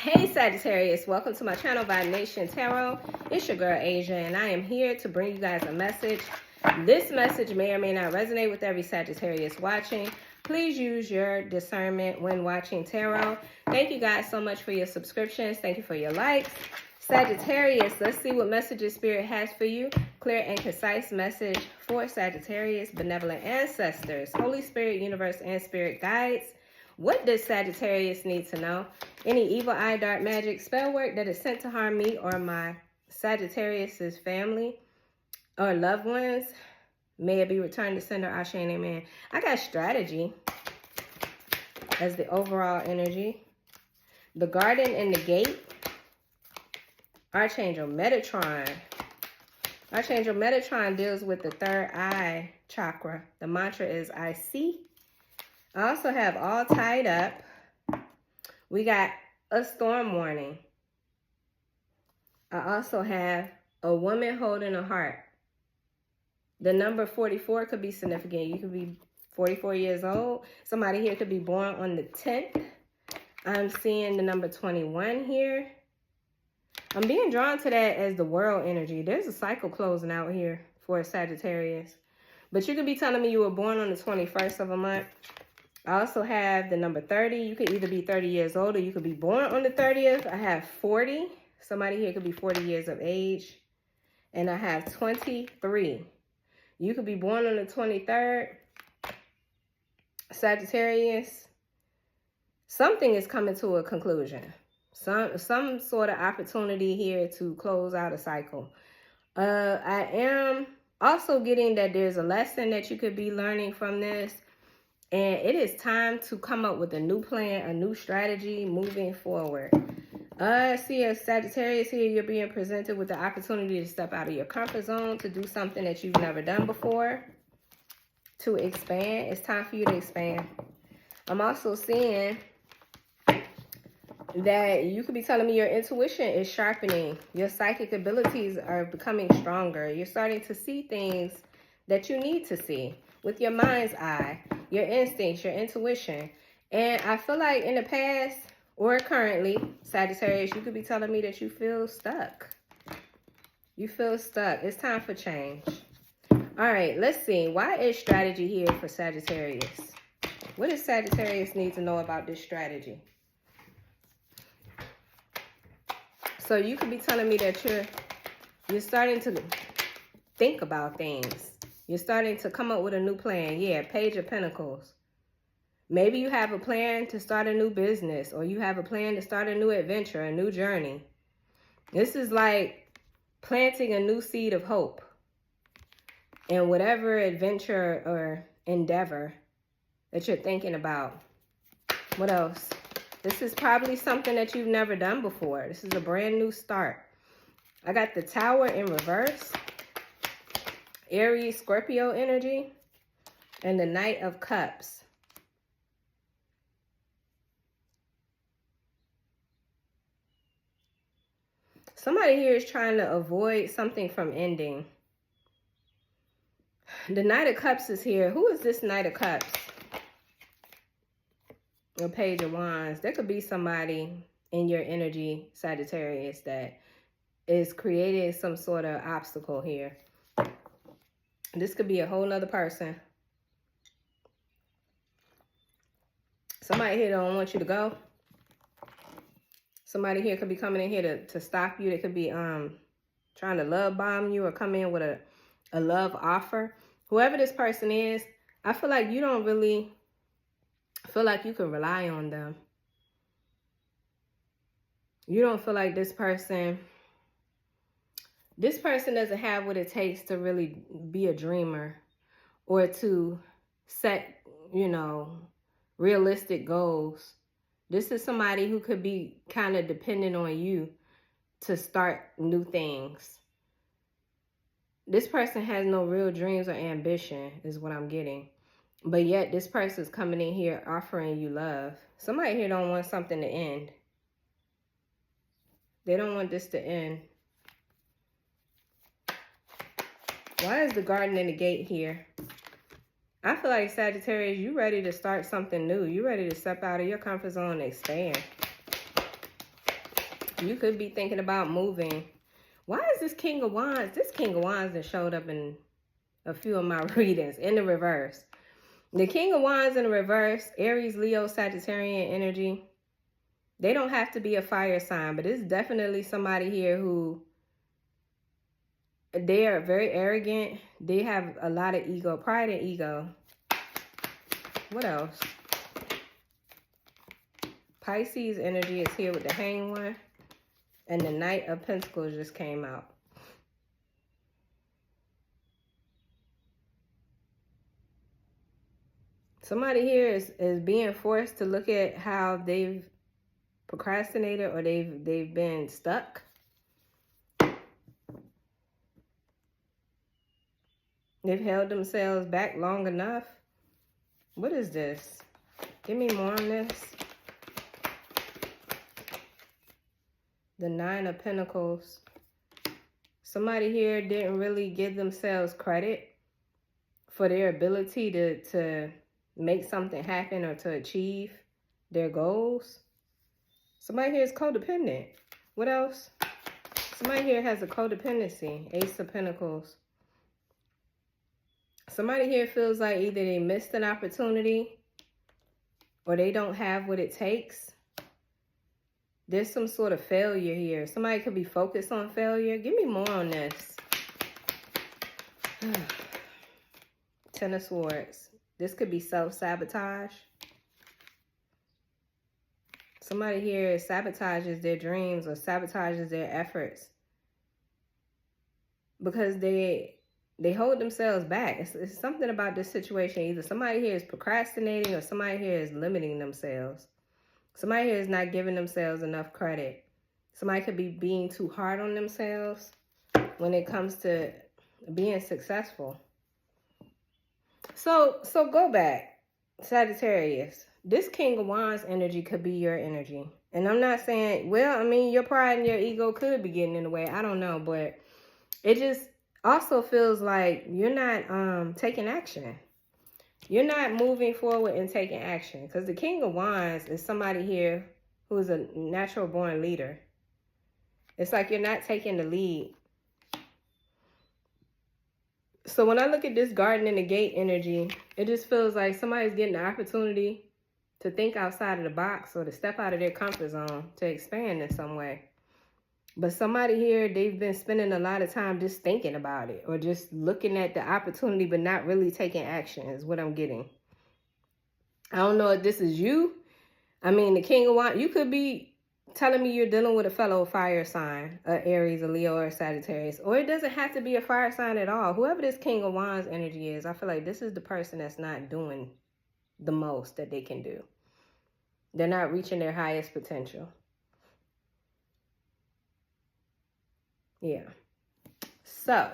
Hey Sagittarius, welcome to my channel, Vibe Nation Tarot. It's your girl Asia, and I am here to bring you guys a message. This message may or may not resonate with every Sagittarius watching. Please use your discernment when watching tarot. Thank you guys so much for your subscriptions. Thank you for your likes. Sagittarius, let's see what messages Spirit has for you. Clear and concise message for Sagittarius, benevolent ancestors, Holy Spirit, universe, and spirit guides. What does Sagittarius need to know? Any evil eye, dark magic, spell work that is sent to harm me or my Sagittarius's family or loved ones, may it be returned to sender, Ashe and amen. I got strategy as the overall energy. The garden and the gate. Archangel Metatron. Archangel Metatron deals with the third eye chakra. The mantra is I see. I also have all tied up. We got a storm warning. I also have a woman holding a heart. The number 44 could be significant. You could be 44 years old. Somebody here could be born on the 10th. I'm seeing the number 21 here. I'm being drawn to that as the world energy. There's a cycle closing out here for a Sagittarius. But you could be telling me you were born on the 21st of a month. I also have the number 30. You could either be 30 years old or you could be born on the 30th. I have 40. Somebody here could be 40 years of age. And I have 23. You could be born on the 23rd. Sagittarius. Something is coming to a conclusion. Some sort of opportunity here to close out a cycle. I am also getting that there's a lesson that you could be learning from this. And it is time to come up with a new plan, a new strategy moving forward. See a Sagittarius here, you're being presented with the opportunity to step out of your comfort zone, to do something that you've never done before, to expand. It's time for you to expand. I'm also seeing that you could be telling me your intuition is sharpening. Your psychic abilities are becoming stronger. You're starting to see things that you need to see with your mind's eye. Your instincts, your intuition. And I feel like in the past or currently, Sagittarius, you could be telling me that you feel stuck. You feel stuck. It's time for change. All right, let's see. Why is strategy here for Sagittarius? What does Sagittarius need to know about this strategy? So you could be telling me that you're starting to think about things. You're starting to come up with a new plan. Yeah, Page of Pentacles. Maybe you have a plan to start a new business, or you have a plan to start a new adventure, a new journey. This is like planting a new seed of hope in whatever adventure or endeavor that you're thinking about. What else? This is probably something that you've never done before. This is a brand new start. I got the Tower in reverse. Aries, Scorpio energy, and the Knight of Cups. Somebody here is trying to avoid something from ending. The Knight of Cups is here. Who is this Knight of Cups? A Page of Wands. There could be somebody in your energy, Sagittarius, that is creating some sort of obstacle here. This could be a whole nother person. Somebody here don't want you to go. Somebody here could be coming in here to stop you. They could be trying to love bomb you or come in with a love offer. Whoever this person is, I feel like you don't really feel like you can rely on them. You don't feel like this person doesn't have what it takes to really be a dreamer or to set, realistic goals. This is somebody who could be kind of dependent on you to start new things. This person has no real dreams or ambition is what I'm getting. But yet this person's coming in here offering you love. Somebody here don't want something to end. They don't want this to end. Why is the garden and the gate here? I feel like Sagittarius, you ready to start something new. You ready to step out of your comfort zone and expand. You could be thinking about moving. Why is this King of Wands? This King of Wands that showed up in a few of my readings in the reverse. The King of Wands in the reverse, Aries, Leo, Sagittarian energy. They don't have to be a fire sign, but it's definitely somebody here who, they are very arrogant. They have a lot of ego, pride and ego. What else? Pisces energy is here with the Hanged One. And the Knight of Pentacles just came out. Somebody here is being forced to look at how they've procrastinated or they've been stuck. They've held themselves back long enough. What is this? Give me more on this. The Nine of Pentacles. Somebody here didn't really give themselves credit for their ability to make something happen or to achieve their goals. Somebody here is codependent. What else? Somebody here has a codependency. Ace of Pentacles. Somebody here feels like either they missed an opportunity or they don't have what it takes. There's some sort of failure here. Somebody could be focused on failure. Give me more on this. Ten of Swords. This could be self-sabotage. Somebody here sabotages their dreams or sabotages their efforts because they hold themselves back. It's something about this situation. Either somebody here is procrastinating or somebody here is limiting themselves. Somebody here is not giving themselves enough credit. Somebody could be being too hard on themselves when it comes to being successful. So go back, Sagittarius. This King of Wands energy could be your energy. And I'm not saying, well, I mean, your pride and your ego could be getting in the way. I don't know, but it just also feels like you're not taking action. You're not moving forward and taking action. Because the King of Wands is somebody here who is a natural born leader. It's like you're not taking the lead. So when I look at this Garden in the Gate energy, it just feels like somebody's getting the opportunity to think outside of the box or to step out of their comfort zone to expand in some way. But somebody here, they've been spending a lot of time just thinking about it or just looking at the opportunity but not really taking action is what I'm getting. I don't know if this is you. I mean, the King of Wands, you could be telling me you're dealing with a fellow fire sign, a Aries, a Leo, or a Sagittarius. Or it doesn't have to be a fire sign at all. Whoever this King of Wands energy is, I feel like this is the person that's not doing the most that they can do. They're not reaching their highest potential. Yeah. So,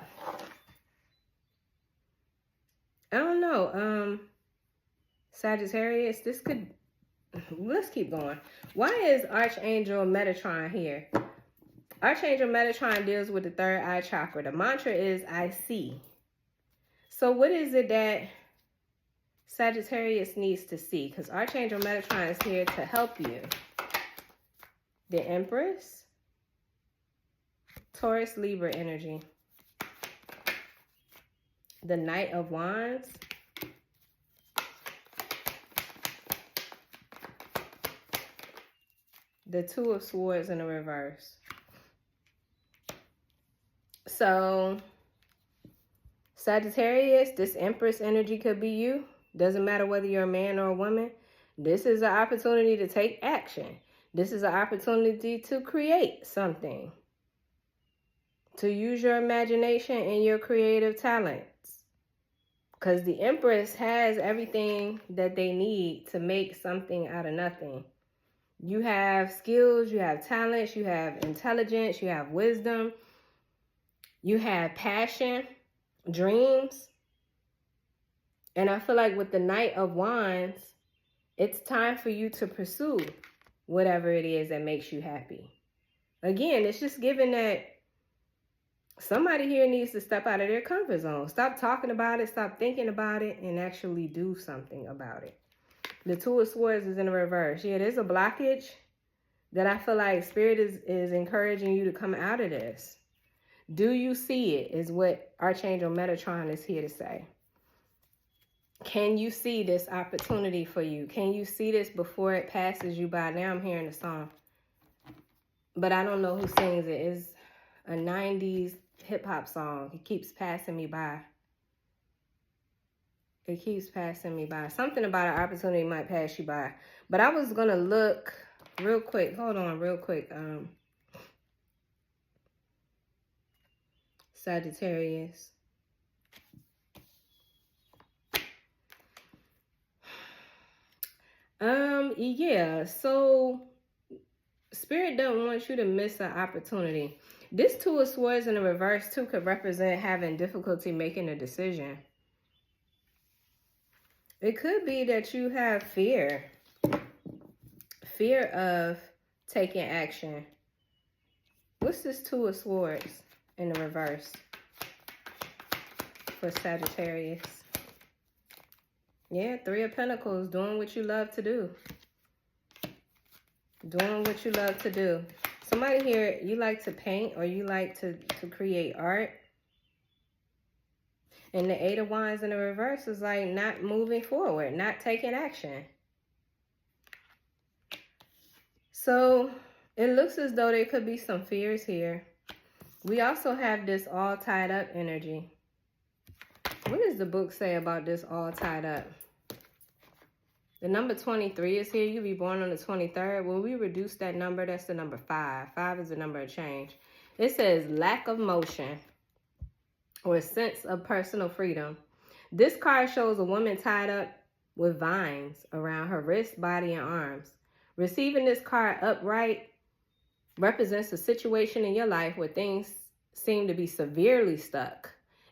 I don't know. Sagittarius, this could, let's keep going. Why is Archangel Metatron here? Archangel Metatron deals with the third eye chakra. The mantra is, I see. So what is it that Sagittarius needs to see? Because Archangel Metatron is here to help you. The Empress. Taurus, Libra energy. The Knight of Wands. The Two of Swords in the reverse. So, Sagittarius, this Empress energy could be you. Doesn't matter whether you're a man or a woman. This is an opportunity to take action. This is an opportunity to create something. To use your imagination and your creative talents. Because the Empress has everything that they need to make something out of nothing. You have skills, you have talents, you have intelligence, you have wisdom, you have passion, dreams. And I feel like with the Knight of Wands, it's time for you to pursue whatever it is that makes you happy. Again, it's just given that somebody here needs to step out of their comfort zone. Stop talking about it, stop thinking about it, and actually do something about it. The Two of Swords is in the reverse. Yeah, there's a blockage. that I feel like Spirit is encouraging you to come out of this. Do you see it, is what Archangel Metatron is here to say. Can you see this opportunity for you? Can you see this before it passes you by? Now I'm hearing the song, but I don't know who sings it. It's a 90s hip-hop song. It keeps passing me by. It keeps passing me by. Something about an opportunity might pass you by. But I was going to look real quick. Hold on real quick. Sagittarius. Yeah, so Spirit don't want you to miss an opportunity. This Two of Swords in the reverse too could represent having difficulty making a decision. It could be that you have fear. Fear of taking action. What's this Two of Swords in the reverse for Sagittarius? Yeah, Three of Pentacles, doing what you love to do. Doing what you love to do. Somebody here, you like to paint or you like to create art. And the Eight of Wands in the reverse is like not moving forward, not taking action. So it looks as though there could be some fears here. We also have this all tied up energy. What does the book say about this all tied up? The number 23 is here. You'll be born on the 23rd. When we reduce that number, that's the number 5. 5 is the number of change. It says lack of motion or a sense of personal freedom. This card shows a woman tied up with vines around her wrist, body, and arms. Receiving this card upright represents a situation in your life where things seem to be severely stuck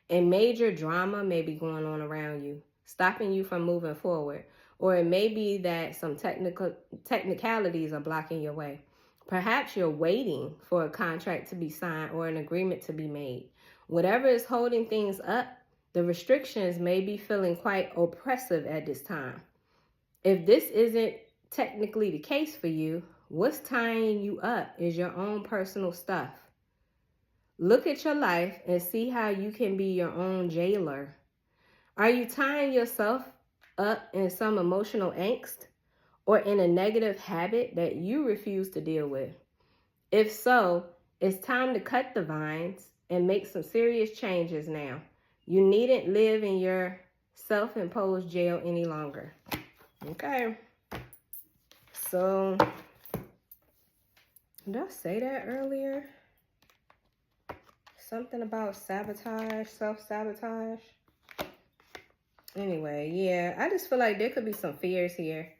and major drama may be going on around you, stopping you from moving forward. Or it may be that some technicalities are blocking your way. Perhaps you're waiting for a contract to be signed or an agreement to be made. Whatever is holding things up, the restrictions may be feeling quite oppressive at this time. If this isn't technically the case for you, what's tying you up is your own personal stuff. Look at your life and see how you can be your own jailer. Are you tying yourself up in some emotional angst or in a negative habit that you refuse to deal with? If so, it's time to cut the vines and make some serious changes now. You needn't live in your self-imposed jail any longer. Okay. So, did I say that earlier? Something about sabotage, self-sabotage. Anyway, yeah, I just feel like there could be some fears here.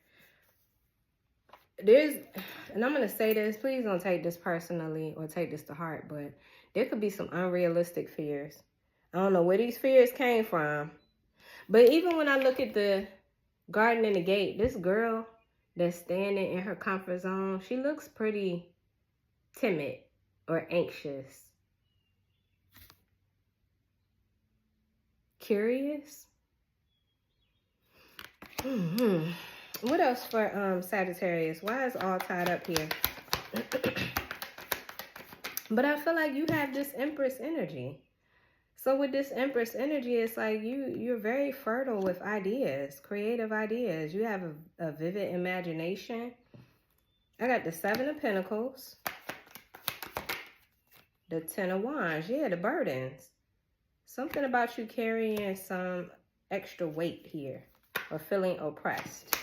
And I'm going to say this, please don't take this personally or take this to heart, but there could be some unrealistic fears. I don't know where these fears came from. But even when I look at the garden and the gate, this girl that's standing in her comfort zone, she looks pretty timid or anxious. Curious? What else for Sagittarius? Why is all tied up here? But I feel like you have this Empress energy. So with this Empress energy, it's like you're very fertile with ideas, creative ideas. You have a vivid imagination. I got the 7 of Pentacles. The 10 of Wands. Yeah, the burdens. Something about you carrying some extra weight here or feeling oppressed.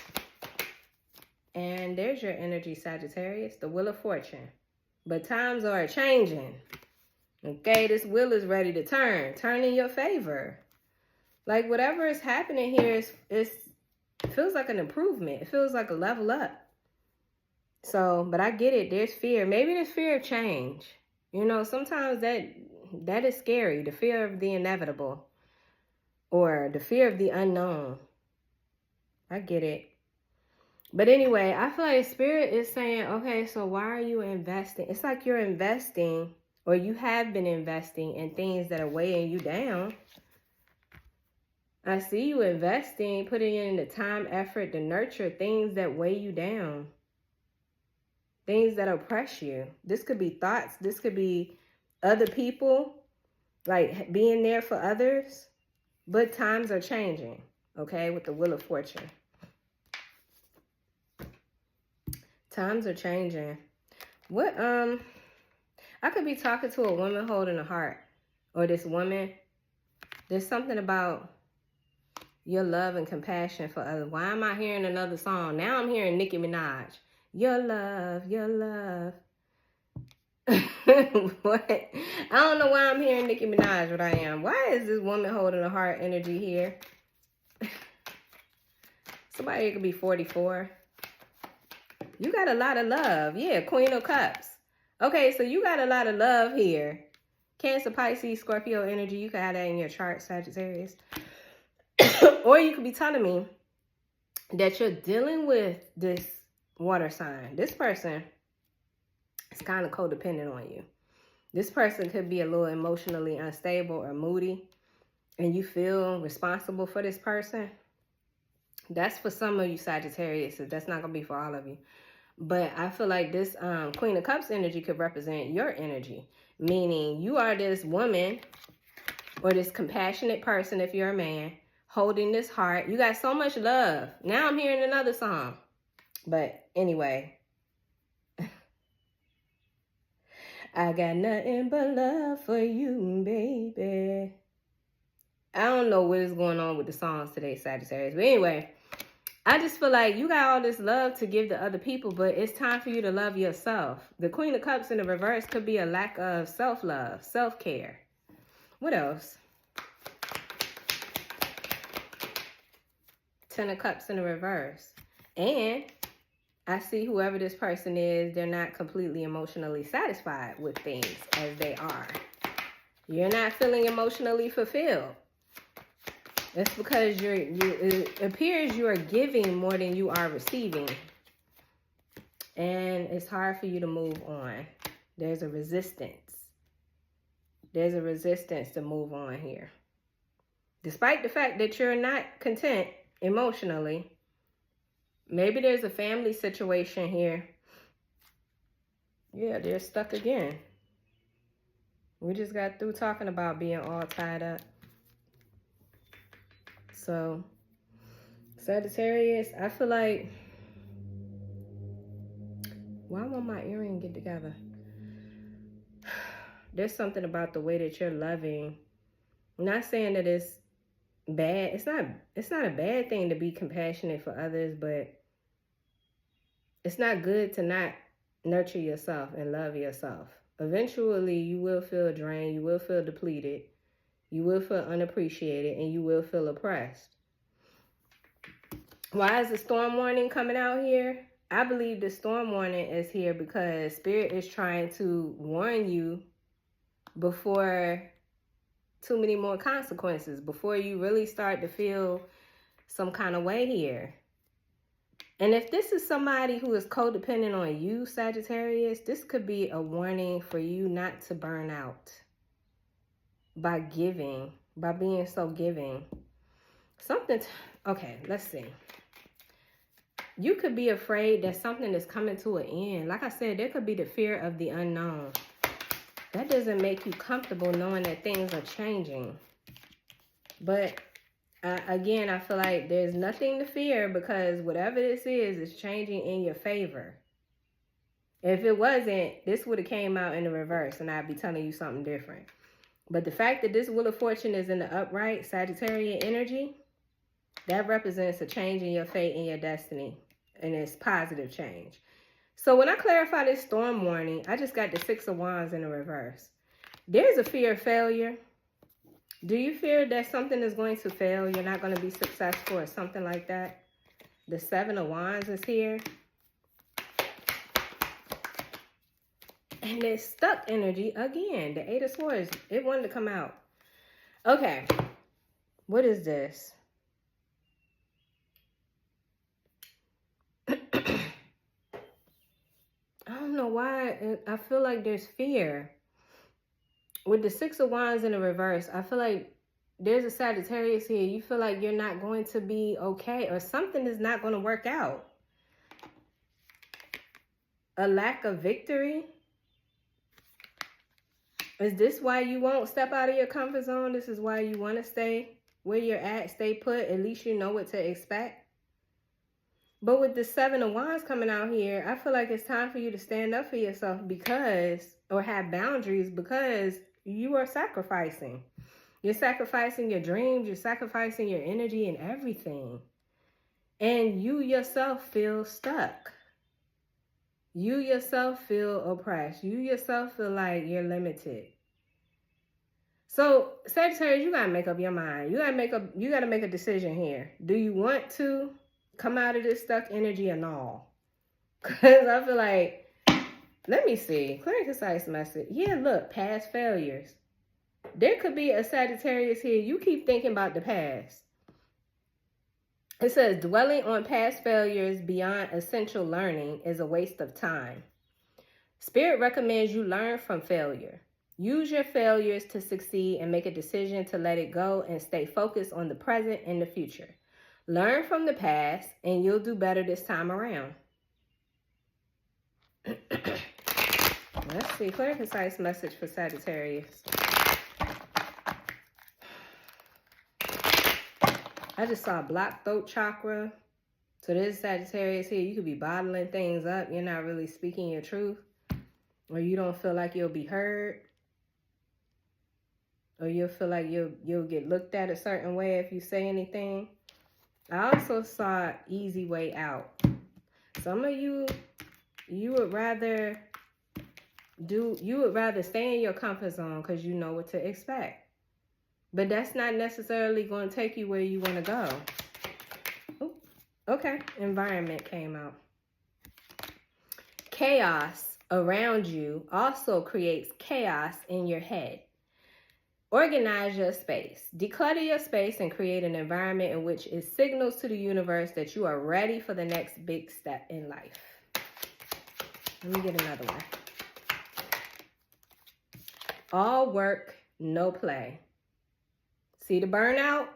And there's your energy, Sagittarius, the Wheel of Fortune. But times are changing. Okay, this wheel is ready to turn in your favor. Like whatever is happening here it feels like an improvement. It feels like a level up. So, but I get it. There's fear. Maybe there's fear of change. You know, sometimes that is scary. The fear of the inevitable or the fear of the unknown. I get it. But anyway, I feel like Spirit is saying, okay, so why are you investing? It's like you're investing or you have been investing in things that are weighing you down. I see you investing, putting in the time, effort to nurture things that weigh you down. things that oppress you. This could be thoughts. This could be other people, like being there for others. But times are changing, okay, with the Wheel of Fortune. Times are changing. What, I could be talking to a woman holding a heart, or this woman. There's something about your love and compassion for others. Why am I hearing another song? Now I'm hearing Nicki Minaj. Your love, your love. What? I don't know why I'm hearing Nicki Minaj, but I am. Why is this woman holding a heart energy here? Somebody could be 44. You got a lot of love. Yeah, Queen of Cups. Okay, so you got a lot of love here. Cancer, Pisces, Scorpio energy. You can have that in your chart, Sagittarius. Or you could be telling me that you're dealing with this water sign. This person is kind of codependent on you. This person could be a little emotionally unstable or moody, and you feel responsible for this person. That's for some of you Sagittarius. So that's not going to be for all of you. But I feel like this Queen of Cups energy could represent your energy. Meaning you are this woman or this compassionate person if you're a man holding this heart. You got so much love. Now I'm hearing another song. But anyway. I got nothing but love for you, baby. I don't know what is going on with the songs today, Sagittarius. But anyway, I just feel like you got all this love to give to other people, but it's time for you to love yourself. The Queen of Cups in the reverse could be a lack of self-love, self-care. What else? Ten of Cups in the reverse. And I see whoever this person is, they're not completely emotionally satisfied with things as they are. You're not feeling emotionally fulfilled. It's because it appears you are giving more than you are receiving. And it's hard for you to move on. There's a resistance. There's a resistance to move on here. Despite the fact that you're not content emotionally, maybe there's a family situation here. Yeah, they're stuck again. We just got through talking about being all tied up. So, Sagittarius, I feel like, why won't my earring get together? There's something about the way that you're loving. I'm not saying that it's bad. It's not a bad thing to be compassionate for others, but it's not good to not nurture yourself and love yourself. Eventually, you will feel drained. You will feel depleted. You will feel unappreciated, and you will feel oppressed. Why is the storm warning coming out here? I believe the storm warning is here because Spirit is trying to warn you before too many more consequences, before you really start to feel some kind of way here. And if this is somebody who is codependent on you, Sagittarius, this could be a warning for you not to burn out by giving, by being so giving. Okay, let's see. You could be afraid that something is coming to an end. Like I said, there could be the fear of the unknown. That doesn't make you comfortable knowing that things are changing. But again, I feel like there's nothing to fear because whatever this is changing in your favor. If it wasn't, this would have came out in the reverse and I'd be telling you something different. But the fact that this Wheel of Fortune is in the upright Sagittarian energy, that represents a change in your fate and your destiny. And it's positive change. So when I clarify this storm warning, I just got the Six of Wands in the reverse. There's a fear of failure. Do you fear that something is going to fail? You're not going to be successful or something like that? The Seven of Wands is here. And there's stuck energy again. The Eight of Swords. It wanted to come out. Okay. What is this? I don't know why. I feel like there's fear. With the Six of Wands in the reverse, I feel like there's a Sagittarius here. You feel like you're not going to be okay or something is not going to work out. a lack of victory? Is this why you won't step out of your comfort zone? This is why you want to stay where you're at, stay put. At least you know what to expect. But with the 7 of Wands coming out here, I feel like it's time for you to stand up for yourself or have boundaries, because you are sacrificing. You're sacrificing your dreams. You're sacrificing your energy and everything. And you yourself feel stuck. You yourself feel oppressed. You yourself feel like you're limited. So, Sagittarius, you gotta make up your mind. You gotta make a decision here. Do you want to come out of this stuck energy or no? Because I feel like, let me see. Clear and concise message. Yeah, look, past failures. There could be a Sagittarius here. You keep thinking about the past. It says, dwelling on past failures beyond essential learning is a waste of time. Spirit recommends you learn from failure. Use your failures to succeed and make a decision to let it go and stay focused on the present and the future. Learn from the past and you'll do better this time around. Let's see. Clear and concise message for Sagittarius. I just saw blocked throat chakra. So this Sagittarius here, you could be bottling things up. You're not really speaking your truth. Or you don't feel like you'll be heard. Or you'll feel like you'll get looked at a certain way if you say anything. I also saw easy way out. Some of you would rather stay in your comfort zone because you know what to expect. But that's not necessarily going to take you where you want to go. Ooh, okay, environment came out. Chaos around you also creates chaos in your head. Organize your space. Declutter your space and create an environment in which it signals to the universe that you are ready for the next big step in life. Let me get another one. All work, no play. See the burnout?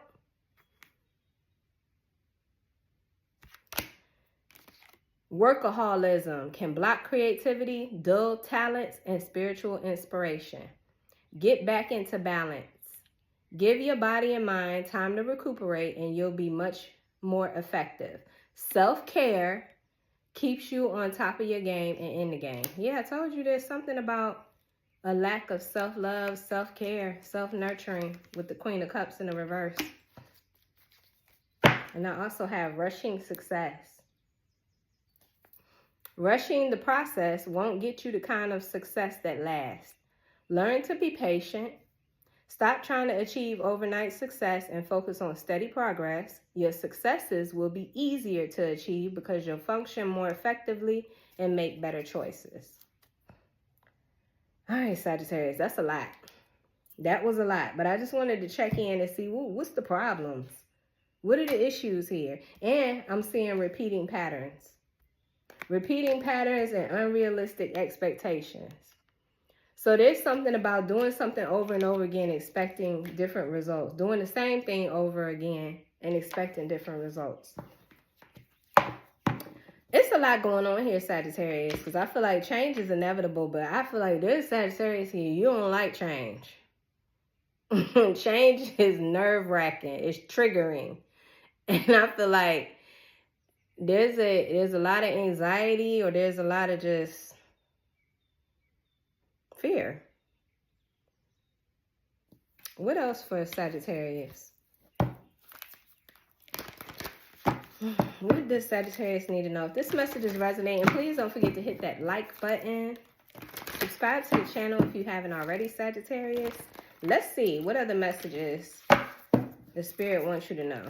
Workaholism can block creativity, dull talents, and spiritual inspiration. Get back into balance. Give your body and mind time to recuperate and you'll be much more effective. Self-care keeps you on top of your game and in the game. Yeah, I told you there's something about a lack of self-love, self-care, self-nurturing with the Queen of Cups in the reverse. And I also have rushing success. Rushing the process won't get you the kind of success that lasts. Learn to be patient. Stop trying to achieve overnight success and focus on steady progress. Your successes will be easier to achieve because you'll function more effectively and make better choices. All right, Sagittarius, that's a lot. That was a lot, but I just wanted to check in and see what's the problems? What are the issues here? And I'm seeing repeating patterns. Repeating patterns and unrealistic expectations. So there's something about doing something over and over again, expecting different results. Doing the same thing over again and expecting different results. It's a lot going on here, Sagittarius, because I feel like change is inevitable, but I feel like there's Sagittarius here. You don't like change. Change is nerve-wracking. It's triggering. And I feel like there's a lot of anxiety or there's a lot of just fear. What else for Sagittarius? What does Sagittarius need to know? If this message is resonating, please don't forget to hit that like button. Subscribe to the channel if you haven't already, Sagittarius. Let's see what other messages the Spirit wants you to know.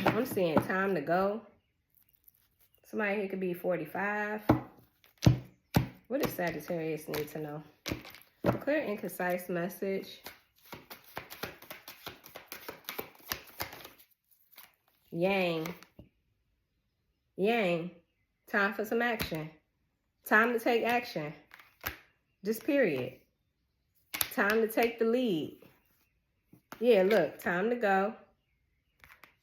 I'm seeing time to go. Somebody here could be 45. What does Sagittarius need to know? A clear and concise message. Yang. Yang. Time for some action. Time to take action. Just period. Time to take the lead. Yeah, look. Time to go.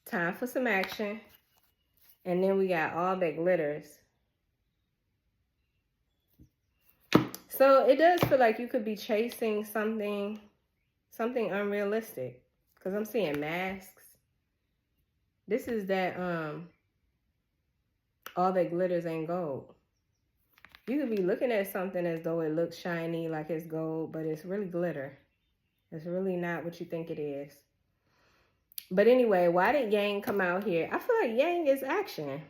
Time for some action. And then we got all that glitters. So it does feel like you could be chasing something unrealistic. Because I'm seeing masks. This is that all that glitters ain't gold. You could be looking at something as though it looks shiny, like it's gold, but it's really glitter. It's really not what you think it is. But anyway, why did Yang come out here? I feel like Yang is action.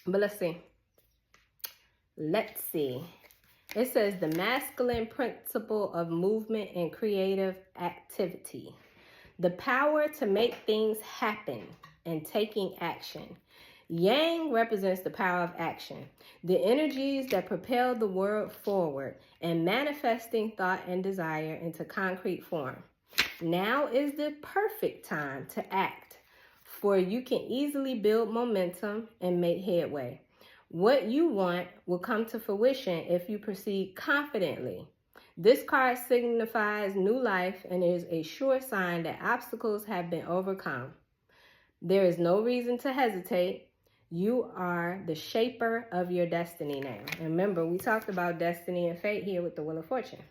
But let's see. Let's see. It says the masculine principle of movement and creative activity. The power to make things happen and taking action. Yang represents the power of action, the energies that propel the world forward and manifesting thought and desire into concrete form. Now is the perfect time to act, for you can easily build momentum and make headway. What you want will come to fruition if you proceed confidently. This card signifies new life and is a sure sign that obstacles have been overcome. There is no reason to hesitate. You are the shaper of your destiny now. And remember, we talked about destiny and fate here with the Wheel of Fortune.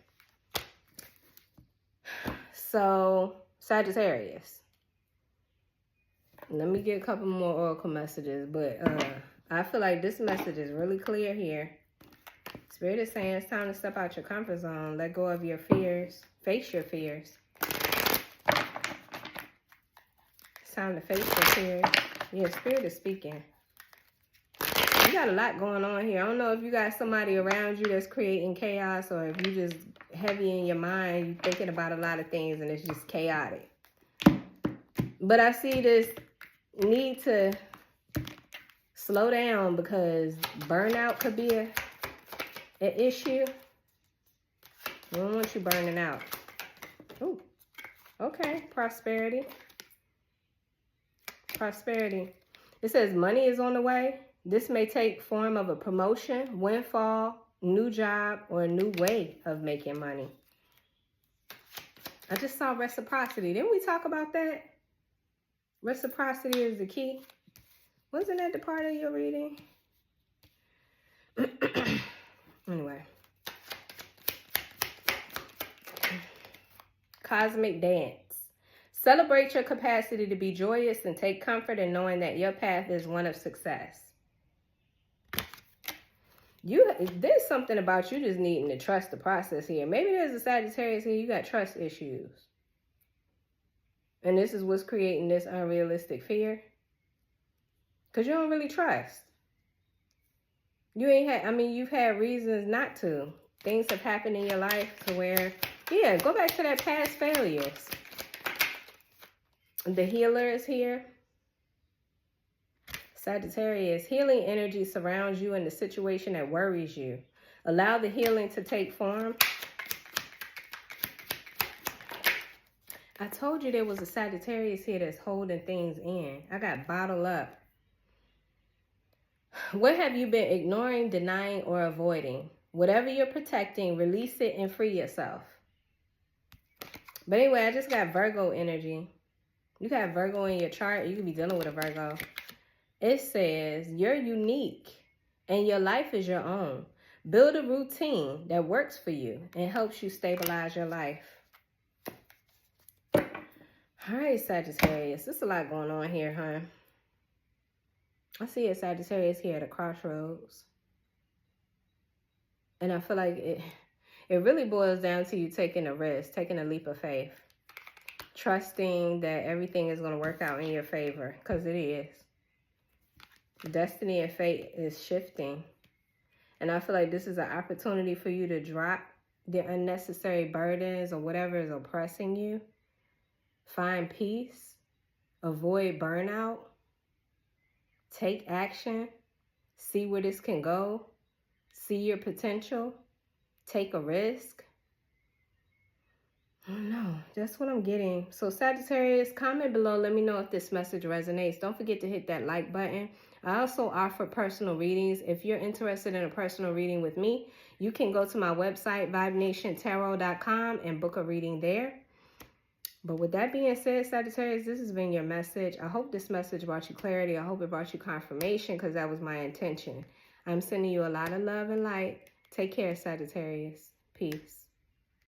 So, Sagittarius. Let me get a couple more oracle messages, but I feel like this message is really clear here. Spirit is saying it's time to step out your comfort zone. Let go of your fears. Face your fears. It's time to face your fears. Yeah, Spirit is speaking. You got a lot going on here. I don't know if you got somebody around you that's creating chaos, or if you just heavy in your mind, you thinking about a lot of things and it's just chaotic. But I see this need to slow down because burnout could be an issue. I don't want you burning out. Ooh, okay, prosperity. Prosperity. It says money is on the way. This may take form of a promotion, windfall, new job, or a new way of making money. I just saw reciprocity. Didn't we talk about that? Reciprocity is the key. Wasn't that the part of your reading? Anyway. Cosmic dance. Celebrate your capacity to be joyous and take comfort in knowing that your path is one of success. There's something about you just needing to trust the process here. Maybe there's a Sagittarius here, you got trust issues. And this is what's creating this unrealistic fear. Because you don't really trust. You've had reasons not to. Things have happened in your life to where, yeah, go back to that past failures. The healer is here. Sagittarius, healing energy surrounds you in the situation that worries you. Allow the healing to take form. I told you there was a Sagittarius here that's holding things in. I got bottled up. What have you been ignoring, denying, or avoiding? Whatever you're protecting, release it and free yourself. But anyway, I just got Virgo energy. You got Virgo in your chart. You could be dealing with a Virgo. It says, you're unique and your life is your own. Build a routine that works for you and helps you stabilize your life. All right, Sagittarius. There's a lot going on here, huh? I see a Sagittarius here at a crossroads. And I feel like it really boils down to you taking a risk, taking a leap of faith. Trusting that everything is going to work out in your favor, because it is. Destiny and fate is shifting. And I feel like this is an opportunity for you to drop the unnecessary burdens or whatever is oppressing you. Find peace. Avoid burnout. Take action. See where this can go. See your potential. Take a risk. I don't know. That's what I'm getting. So Sagittarius, comment below. Let me know if this message resonates. Don't forget to hit that like button. I also offer personal readings. If you're interested in a personal reading with me, you can go to my website, vibenationtarot.com, and book a reading there. But with that being said, Sagittarius, this has been your message. I hope this message brought you clarity. I hope it brought you confirmation, because that was my intention. I'm sending you a lot of love and light. Take care, Sagittarius. Peace.